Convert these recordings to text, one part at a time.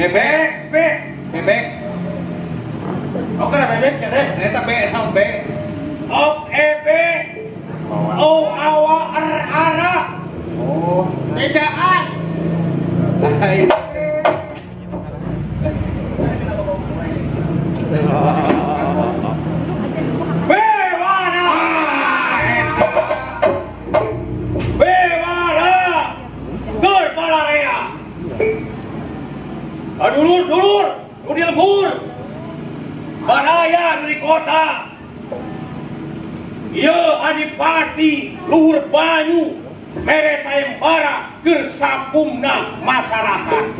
bebek. Bebek. Oh kana bebek sih teh. Eta be naon be? Op ebe. Oh awa ara. Oh, Ejaan. lain. Bewara. Bewara. Gur balarea. Dulur, nu dilebur. Baraya dari kota. Ieu adipati luhur banyu mere sayembara keur sapumna masyarakat.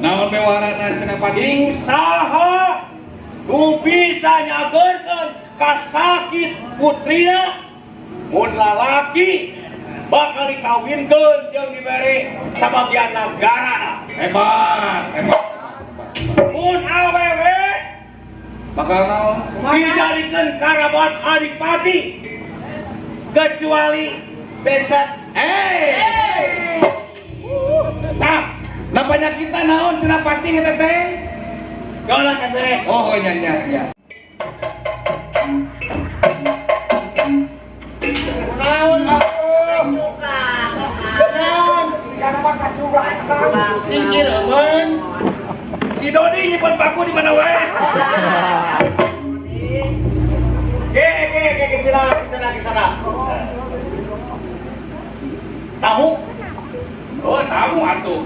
Naon bewarana cenah pati? Sing saha nu bisa nyageurkeun kasakit putrina mun lalaki bakal dikawinkeun jeung dibere sabagian negara. Hebat. Mun awewe Bakal naon? dijadikan karabat adipati kecuali bentas. Nah penyakitna naon cenah pati eta teh? Galak kan beres. Oh nya. Naon naon sigana mah kacurang. Sing sireun. Si Dodi nyimpen paku di mana wae. Ge sana. Tamu. Oh, tamu atuh.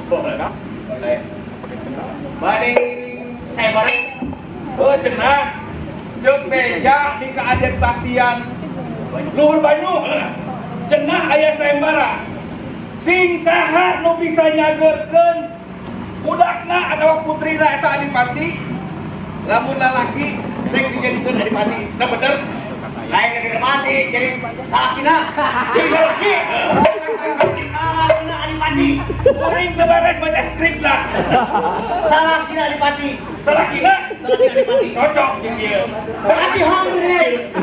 Bade saya bareng. Oh cenah ceuk beja di kaadet baktian luhur banyu. Cenah aya sayembara. Sing saha nu bisa nyageurkeun budakna atawa putrina eta adipati, lamun lalaki rek dijadikeun adipati. Da bener? Lain jadi adipati, jadi salakina. Jadi salaki. Salakina adipati. Kuring teu beres baca skrip lah. Salakina adipati. Salakina Salakina adipati. cocok jeung ieu. Berarti hamil.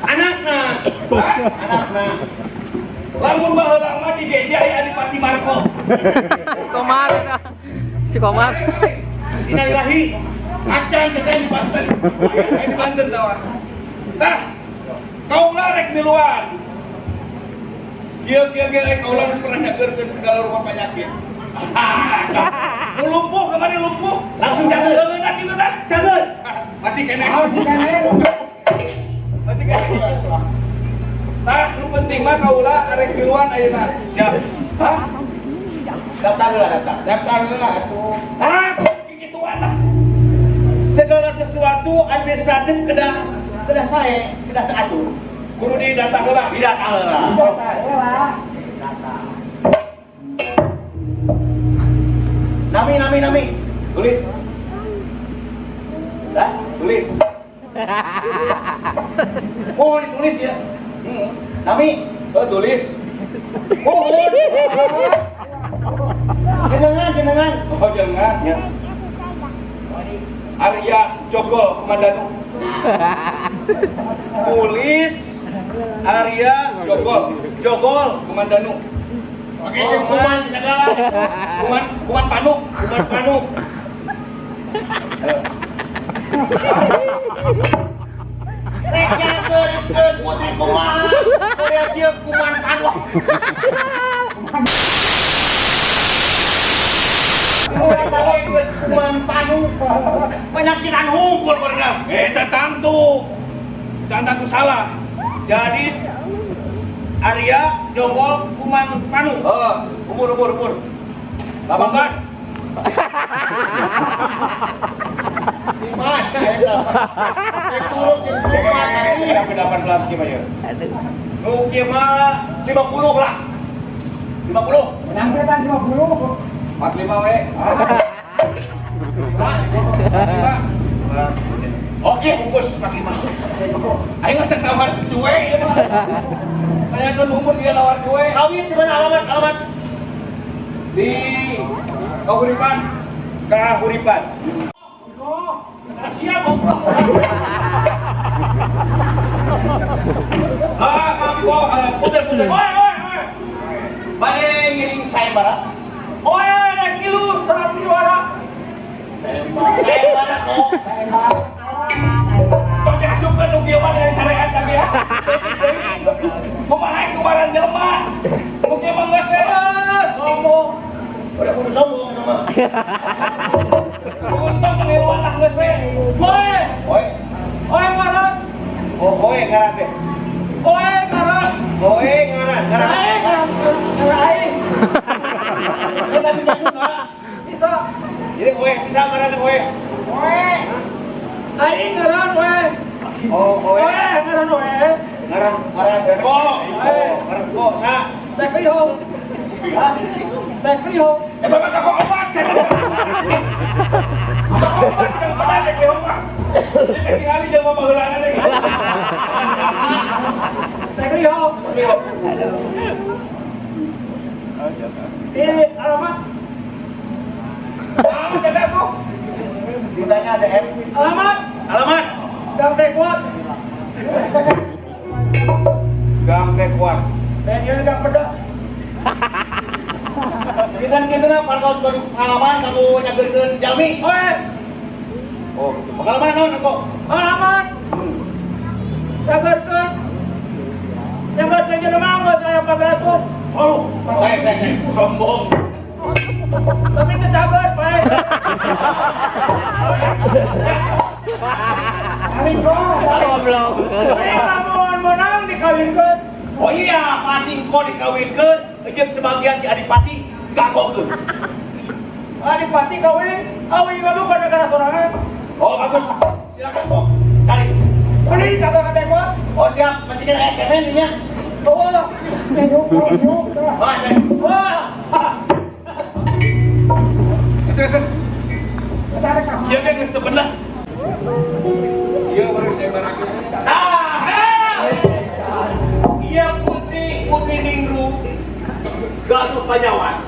Anakna. Lamun baheula mah di gereja aya adipati Marco. Si Komar. Innalillahi. Acan saya di Banten. Di Banten tawa. Tah, kaula rek miluan. Kieu kaula geus pernah nyageurkeun segala rupa penyakit. Nu lumpuh kemari lumpuh. Langsung cageut. Leungeunna kitu tah. Cageut. Masih kene. Masih kene. Tah, nu penting mah kaula arek miluan ayeuna. Siap. Hah? Daftar heula atuh. Tuh kikituan lah. Segala sesuatu administratif kedah saya, kedah teratur. Kudu didata heula. Didata heula. Nami. Tulis. Dah, tulis. Oh, ditulis ya. Nami, Tulis. mohon. Jenengan. Oh jangan. Ya. Arya Jogol Kumandanu. Tulis Arya Jogol Kumandanu. Oke, kuman segala. Kuman Panu. Kuman Panu. Rek nyageurkeun putri kumaha? Kuliah cieu kuman Panu. Kuman Panu. Penyakitan hungkul berenang. Cantantu salah. Jadi Arya Jogol kuman Panu. Umur. 18. Di mana ya? Suruh sampai 18 gimana ya? Nu kieu mah 50 lah. 50. Nyampetan 50. 45 we. Oke, bungkus 45. Ayo nggak tawar cuek ya mah. Tanyakan umur dia nawar cuek. Kawin di mana alamat? Di Kahuripan. Kahuripan. Siap, Bang. Puter. Oi. Bade ngiring sayembara. Oi, ada kilu 100 ribu. Sok diasupkeun nu kieu mah dari syariat tapi ya. Kumaha kumaran jelema? Nu kieu mah geus sombong. Udah kudu sombong itu mah. untung mengiruan lah geus we. Oi. Oi ngaran. Oh, oi ngaran teh. Oi ngaran. Oi ngaran. Ngaran. Kita bisa suka. Bisa. Jadi oi bisa ngaran oi. Oi. Aing ngaran oi. Oh, oi. Ngaran oi. Ngaran kok. Ngaran kok sa. Teh krihong. Teh krihong. Bapak kok obat cenah. Obat kan padahal ke obat. Ini tinggali jelema baheulana teh. Teh krihong. Ini alamat. Ah, saya aku. Ditanya DM. Alamat. Alamat. Gang Teh Kuat. Gang Teh Kuat. Pengen gang pedak. Sekitar kita na partos baru pengalaman kamu nyageurkeun jalmi. Oh, pengalaman naon engko? Pengalaman. Nyageurkeun. Nyageurkeun jelema geus aya 400. Oh, saya sombong. Tapi kecager, Pak. Goblok. Lamun menang dikawinkeun. Oh iya, pasti engko dikawinkeun, jeung sebagian di Adipati ganggokeun. Adipati kawin, awi ngadu ka negara sorangan. Oh, bagus. Silakan, Kok. Cari. Ini kata-kata gua. Oh, siap. Masih kena cemen ini nya. Oh, wah. Ses. Iya kan geus teu bener. Iya baru saya barakeun. Iya putri Ningru Galuh Panyawan.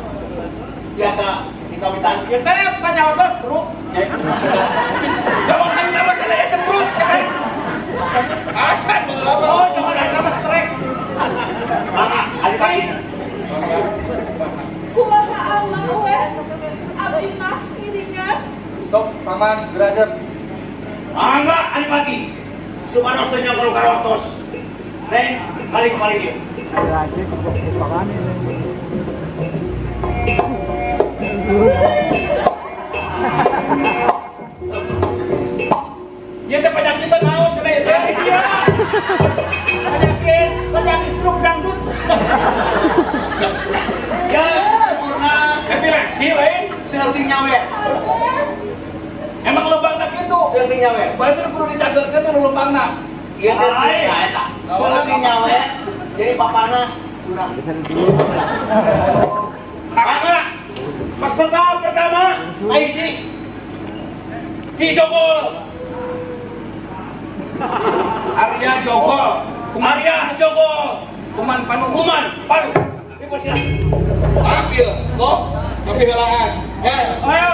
Biasa dikawitan. Ya teh Panyawan bos truk. Jangan hanya nama saya setruk. Acan belum. Oh, jangan ada nama strek. Adipati. Kumaha Allah we? Abdi mah iringan. Sok paman gradep. Enggak, Adipati. Sumanos teh nyangkul karotos. Neng, kali-kali dia. Ieu teh penyakit naon cenah ieu teh? Iya. Penyakit stroke dangdut. Ya, sempurna. Epilepsi lain. Seulting nyawe. Emang lubangna kitu. Seulting nyawe. Berarti kudu dicageurkeun teh lubangna. Ieu teh sih eta. Seulting nyawe. Jadi papana kurang. Kakak, peserta pertama, Aiji. Ki Jogol. Arya Jogol. Arya Jogol. Kuman Panu. Kuman Palu. Dipersilakan. Ambil kok. Tapi helaan. Ayo.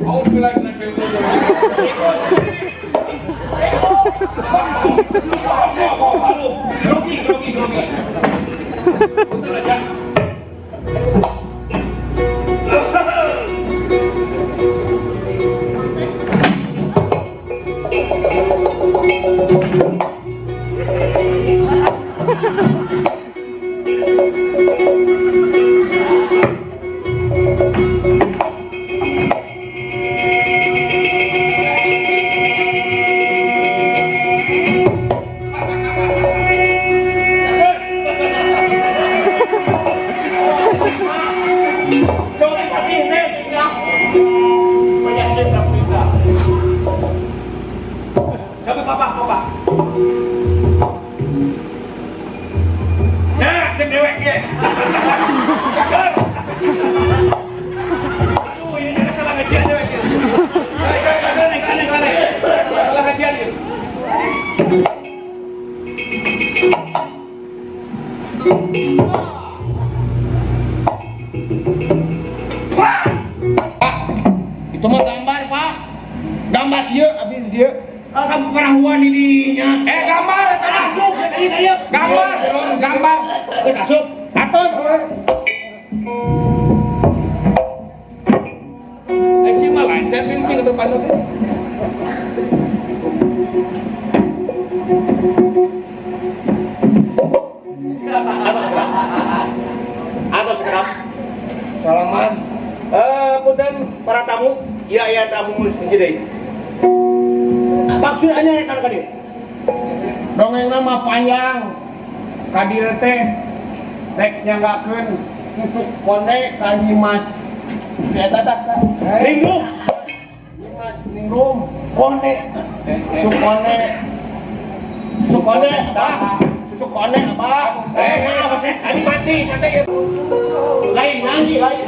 Mau bilang nasi itu. Grogi. Betul aja. Coba papa. Nah, cek dewek ye. Cakep. Aduh, ini jangan salah ngajian dewek ye. Kane. Salah ngajian ye. Pak, itu mah gambar, Pak. Gambar ieu abi dieu. Kamu perahuan ininya. Gambar Masuk ke tadi ayo. Gambar. Masuk. Atus. saya ping untuk pantau. Atau sekarang Salaman. punten para tamu, iya tamu jadi. Maksud hanya rekan kan Dongeng nama panjang kadir teh rek nyanggakeun tusuk konde ka Nyimas si eta tak Lingrum, Nyimas Ningrum konde, Sukonde abah Sukonde abah apa sih? Adipati, santai ya. lain nyanyi lain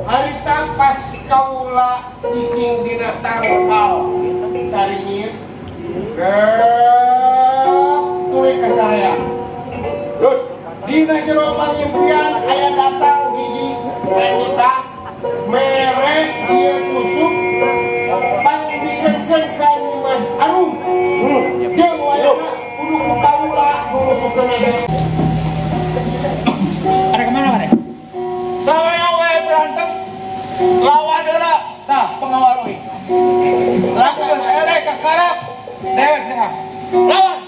harita pas kaula cicing dina tangkal caringit tuluy ka saya terus dina jero pangimpian aya datang hiji wanita merek ieu tusuk pangbikeun ka Mas Arum jeung wayahna kudu ku kaula nusukeun aja. Ada kemana kare? Saya wae berantem lawan deula tah pengawal euy. Lakukeun elek ka karap dewek tengah. Lawan.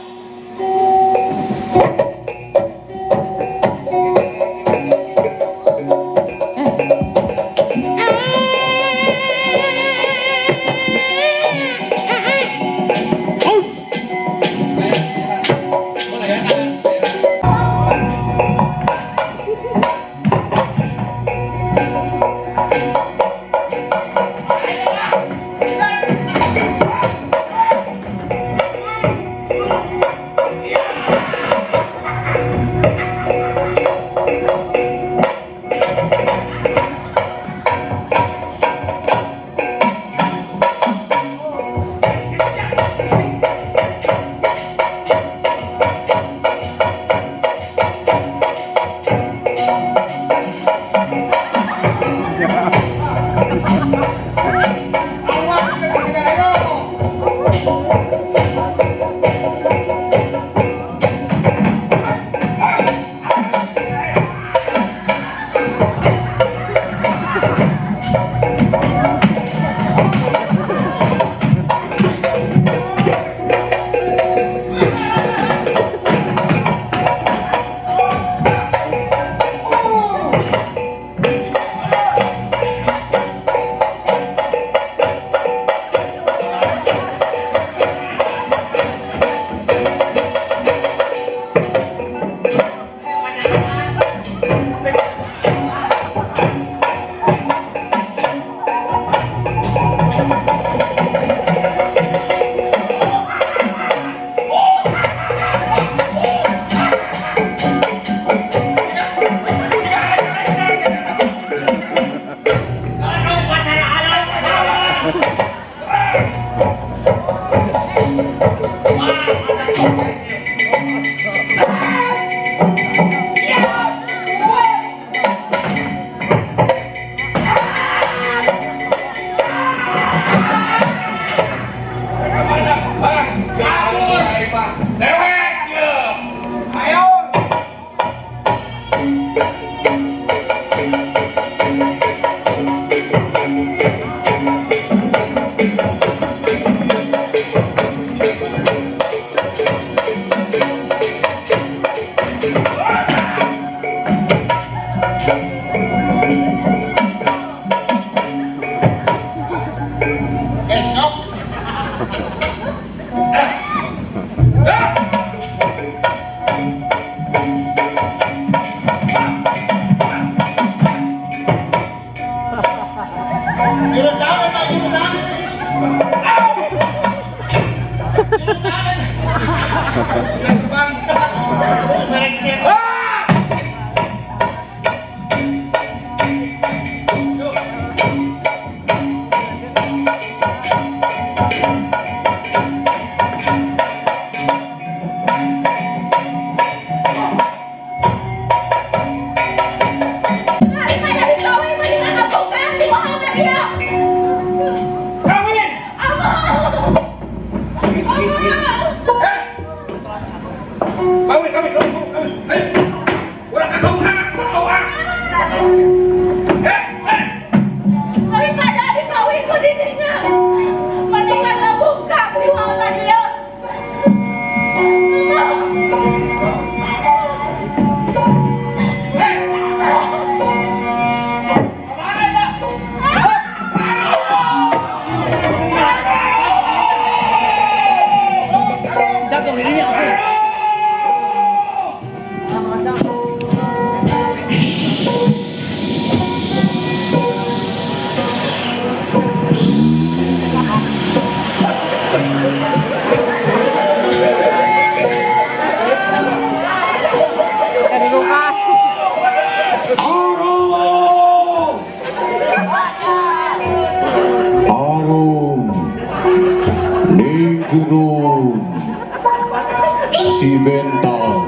si Bentang.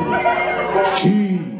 Ci